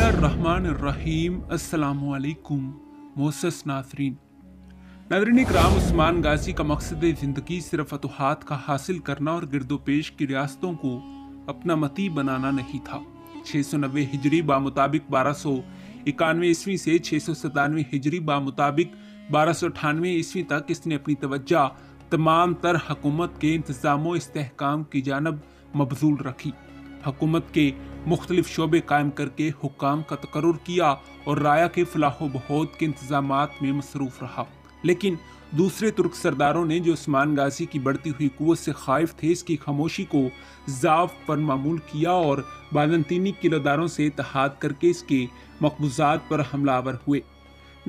बिस्मिल्लाहिर्रहमानिर्रहीम। अस्सलामुअलैकुम मोअज़्ज़ज़ नाज़रीन। नाज़रीन इकराम, उस्मान गाज़ी का मकसद ज़िंदगी सिर्फ फतुहात का हासिल करना और गिरदोपेश की रियासतों को अपना मती बनाना नहीं था। 690 हिजरी बामुताबिक 1291 ईस्वी से 697 हिजरी बामुताबिक 1298 ईस्वी तक इसने अपनी तवज्जो तमाम तर हुकूमत के इंतज़ाम इस्तेहकाम की जानब मबज़ूल रखी। हुकूमत के मुख्तलिफ शोबे कायम करके हुक्काम का तकर्रुर किया और राया के फलाह बहूद के इंतजामात में मसरूफ रहा। लेकिन दूसरे तुर्क सरदारों ने जो उस्मान गाज़ी की बढ़ती हुई कुव्वत से खाइफ थे, इसकी खामोशी को ज़ाफ पर मामूल किया और बाज़ंतीनी किलेदारों से इत्तेहाद करके इसके मकबूजात पर हमलावर हुए।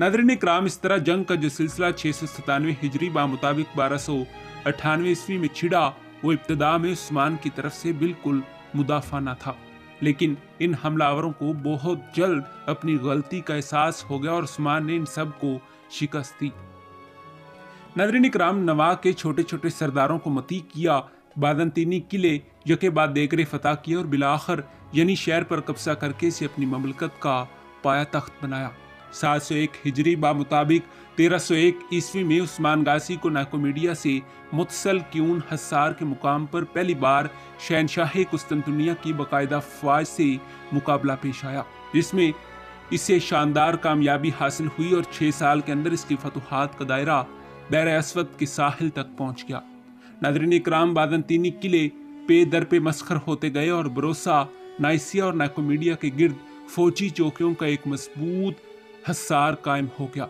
नाज़रीन इकराम, इस तरह जंग का जो सिलसिला 697 हिजरी बामुताबिक 1298 ईस्वी में छिड़ा, वो इब्तिदा में उस्मान की तरफ से बिल्कुल मुदाफाना था। लेकिन इन हमलावरों को बहुत जल्द अपनी गलती का एहसास हो गया और उस्मान ने इन सब को शिकस्त दी। नाज़रीन इकराम, नवा के छोटे छोटे सरदारों को मती किया, बाज़ंतीनी किले यके बाद देगरे फतह किए और बिलाखिर यानी शहर पर कब्जा करके इसे अपनी ममलकत का पाया तख्त बनाया। 701 हिजरी बामुताबिक 1301 ईस्वी में उस्मान गाज़ी को नाकोमीडिया से मुत्सल क्यून हसार के मुकाम पर पहली बार शहनशाह कुस्तुनतुनिया की बाकायदा फ़ौज से मुकाबला पेश आया, जिसमें इसे शानदार कामयाबी हासिल हुई और 6 साल के अंदर इसकी फतुहात का दायरा बहर असवद के साहिल तक पहुंच गया। नाज़रीन इकराम, बाज़ंतीनी किले पे दर पे मस्खर होते गए और बरोसा, नाइसिया और नाकोमीडिया के गिर्द फौजी चौकियों का एक मजबूत हसार कायम हो गया।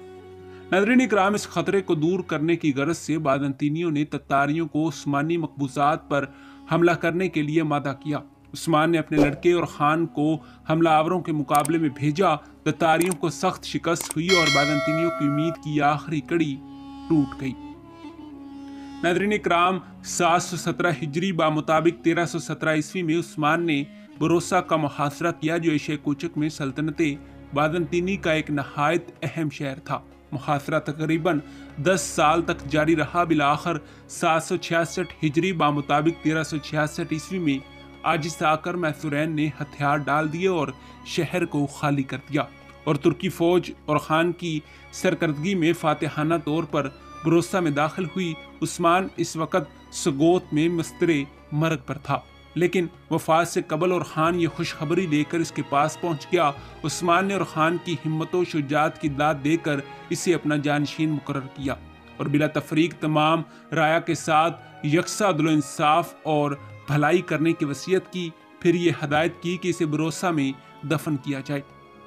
नाज़रीन इकराम, इस खतरे को दूर करने की गरज से बाज़ंतीनियों ने तत्तारियों को उस्मानी मकबूजात पर हमला करने के लिए मादा किया। उस्मान ने अपने लड़के और खान को हमलावरों के मुकाबले में भेजा। तत्तारियों को सख्त शिकस्त हुई और बाज़ंतीनियों की उम्मीद की आखिरी कड़ी टूट गई। नाज़रीन इकराम, 717 हिजरी बामुताबिक 1317 ईस्वी में उस्मान ने बरोसा का मुहासरा किया, जो एशिया कोचक में सल्तनते बाज़ंतीनी का एक नहायत अहम शहर था। मुहासरा तकरीबन 10 साल तक जारी रहा। बिलाखिर 766 हिजरी बामुताबिक 1366 ईस्वी में आजिज़ आकर मैसूरैन ने हथियार डाल दिए और शहर को खाली कर दिया और तुर्की फौज और खान की सरकर्दगी में फातिहाना तौर पर बरोसा में दाखिल हुई। उस्मान इस वक्त सगोत में मस्तरे मर्ग पर था, लेकिन वफात से कबल और खान ये खुशखबरी लेकर इसके पास पहुंच गया। उस्मान ने और खान की हिम्मत और शुजात की दाद देकर इसे अपना जानशीन मुकर्रर किया और बिला तफरीक तमाम राया के साथ यकसा अदल इंसाफ और भलाई करने की वसीयत की। फिर ये हदायत की कि इसे बरोसा में दफन किया जाए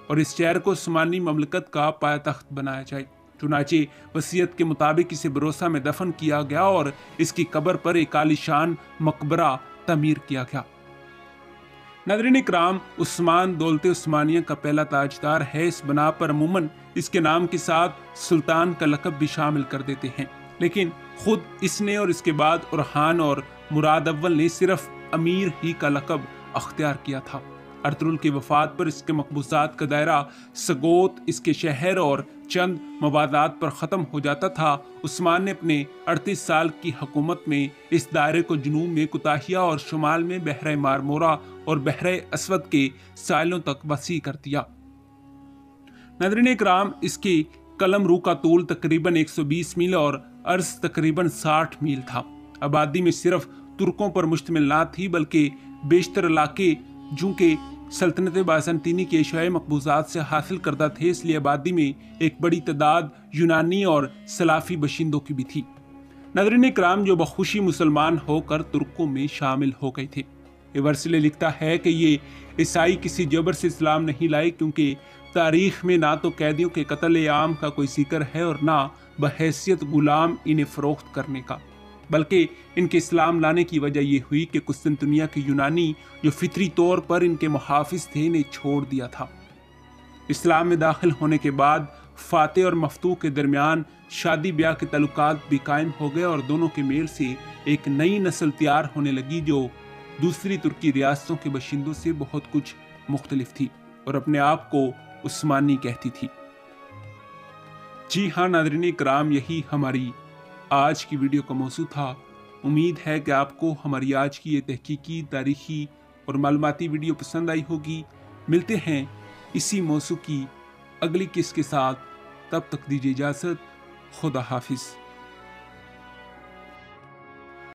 और इस शहर को उस्मानी ममलकत का पाया तख्त बनाया जाए। चुनाचे वसीयत के मुताबिक इसे बरोसा में दफन किया गया और इसकी कब्र पर एक आलीशान मकबरा तमीर किया गया। नाज़रीन इकराम, उस्मान दौलते उस्मानिया का पहला ताजदार है। इस बना पर अमूमन इसके नाम के साथ सुल्तान का लक़ब भी शामिल कर देते हैं, लेकिन खुद इसने और इसके बाद उरहान और मुराद अव्वल ने सिर्फ अमीर ही का लक़ब अख्तियार किया था। अर्तुगरुल की वफात पर इसके मकबूजात का दायरा सगोत, इसके शहर और चंद मवादात पर ख़त्म हो जाता था। उस्मान ने अपने 38 साल की हुकूमत में इस दायरे को जुनूब में कुताहिया और शुमाल में बहरे मारमोरा और बहरे असवद के साइलों तक वसी कर दिया। नाज़रीन इकराम, इसकी कलम रू का तूल तकरीबन 120 मील और अर्ज तकरीबन 60 मील था। आबादी में सिर्फ तुर्कों पर मुश्तमिल ना थी, बल्कि बेशतर इलाके जो कि सल्तनत बाज़ंतीनी के एशियाई मकबूजात से हासिल करता थे, इसलिए आबादी में एक बड़ी तादाद यूनानी और सलाफी बशिंदों की भी थी। नाज़रीन इकराम, जो बखुशी मुसलमान होकर तुर्कों में शामिल हो गए थे। वर्सिले लिखता है कि ये ईसाई किसी जबर से इस्लाम नहीं लाए, क्योंकि तारीख में ना तो कैदियों के कत्ल आम का कोई जिक्र है और ना बहैसियत गुलाम इन्हें फरोख्त करने का, बल्कि इनके इस्लाम लाने की वजह यह हुई कि कुस्तुनतुनिया के यूनानी जो फितरी तौर पर इनके मुहाफिज थे, इन्हें छोड़ दिया था। इस्लाम में दाखिल होने के बाद फातेह और मफ्तूह के दरमियान शादी ब्याह के ताल्लुकात भी कायम हो गए और दोनों के मेल से एक नई नस्ल तैयार होने लगी, जो दूसरी तुर्की रियासतों के बशिंदों से बहुत कुछ मुख्तलिफ थी और अपने आप को उस्मानी कहती थी। जी हाँ नाज़रीन इकराम, यही हमारी आज की वीडियो का मौजू था। उम्मीद है कि आपको हमारी आज की ये तहकीकी, तारीखी और मालूमाती वीडियो पसंद आई होगी। मिलते हैं اسی موضوع کی اگلی قسط کے ساتھ، تب تک دیجیے اجازت، خدا حافظ۔